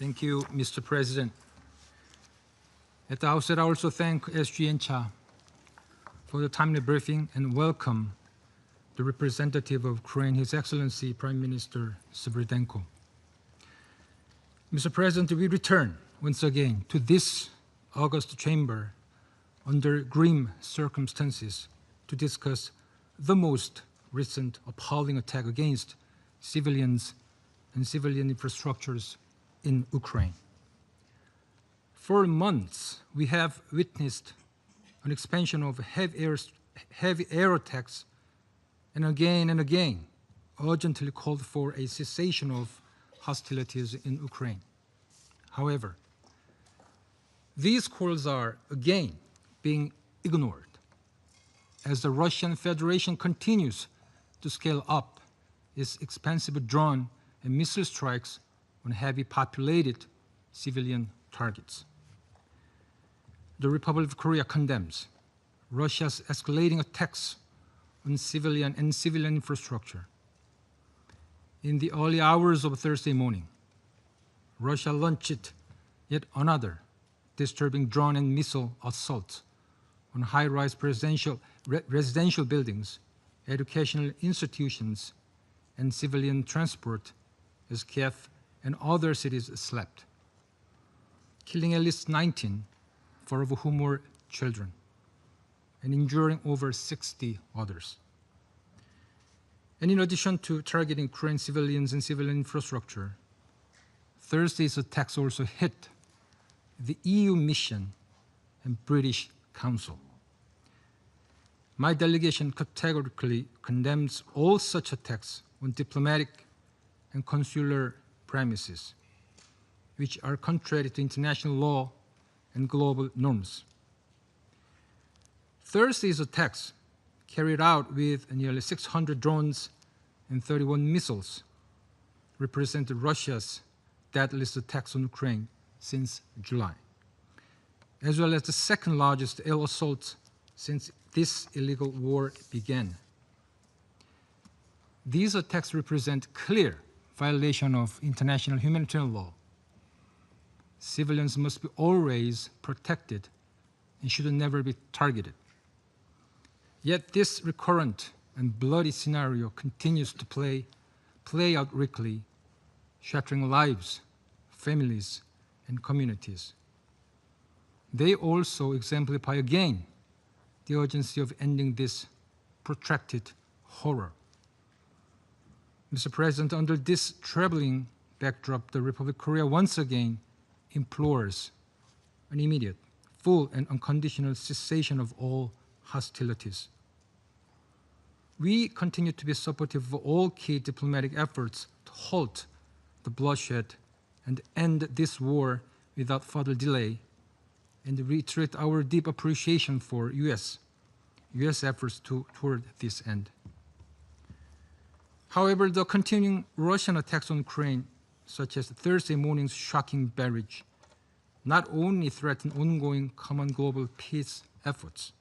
Thank you, Mr. President. At the outset, I also thank SG and Cha for the timely briefing and welcome the representative of Ukraine, His Excellency Prime Minister Sviridenko. Mr. President, we return once again to this august chamber under grim circumstances to discuss the most recent appalling attack against civilians and civilian infrastructures in Ukraine. For months, we have witnessed an expansion of heavy air attacks and again urgently called for a cessation of hostilities in Ukraine. However, these calls are again being ignored as the Russian Federation continues to scale up its expansive drone and missile strikes on heavily populated civilian targets. The Republic of Korea condemns Russia's escalating attacks on civilian infrastructure. In the early hours of Thursday morning, Russia launched yet another disturbing drone and missile assault on high-rise residential buildings, educational institutions, and civilian transport as Kiev and other cities slept, killing at least 19, 4 of whom were children, and injuring over 60 others. And in addition to targeting Ukraine civilians and civilian infrastructure, Thursday's attacks also hit the EU mission and British Council. My delegation categorically condemns all such attacks on diplomatic and consular premises, which are contrary to international law and global norms. Thursday's attacks, carried out with nearly 600 drones and 31 missiles, represented Russia's deadliest attacks on Ukraine since July, as well as the second largest air assault since this illegal war began. These attacks represent clear violation of international humanitarian law. Civilians must be always protected and should never be targeted. Yet this recurrent and bloody scenario continues to play out weekly, shattering lives, families, and communities. They also exemplify again the urgency of ending this protracted horror. Mr. President, under this troubling backdrop, the Republic of Korea once again implores an immediate, full, and unconditional cessation of all hostilities. We continue to be supportive of all key diplomatic efforts to halt the bloodshed and end this war without further delay, and reiterate our deep appreciation for U.S. efforts toward this end. However, the continuing Russian attacks on Ukraine, such as Thursday morning's shocking barrage, not only threaten ongoing common global peace efforts,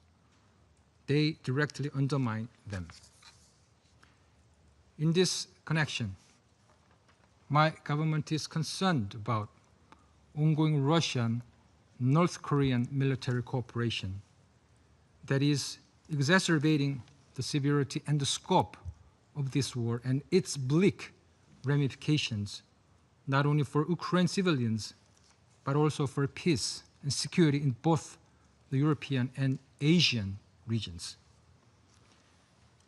they directly undermine them. In this connection, my government is concerned about ongoing Russian North Korean military cooperation that is exacerbating the severity and the scope of this war and its bleak ramifications, not only for Ukraine civilians, but also for peace and security in both the European and Asian regions.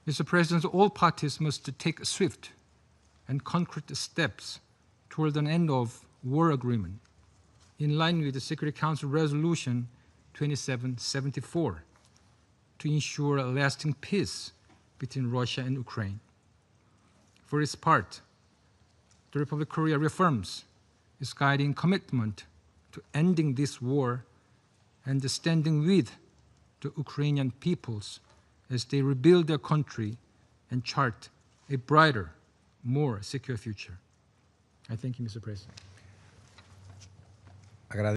Mr. President, all parties must take swift and concrete steps toward an end of war agreement in line with the Security Council Resolution 2774 to ensure a lasting peace between Russia and Ukraine. For its part, the Republic of Korea reaffirms its guiding commitment to ending this war and standing with the Ukrainian peoples as they rebuild their country and chart a brighter, more secure future. I thank you, Mr. President.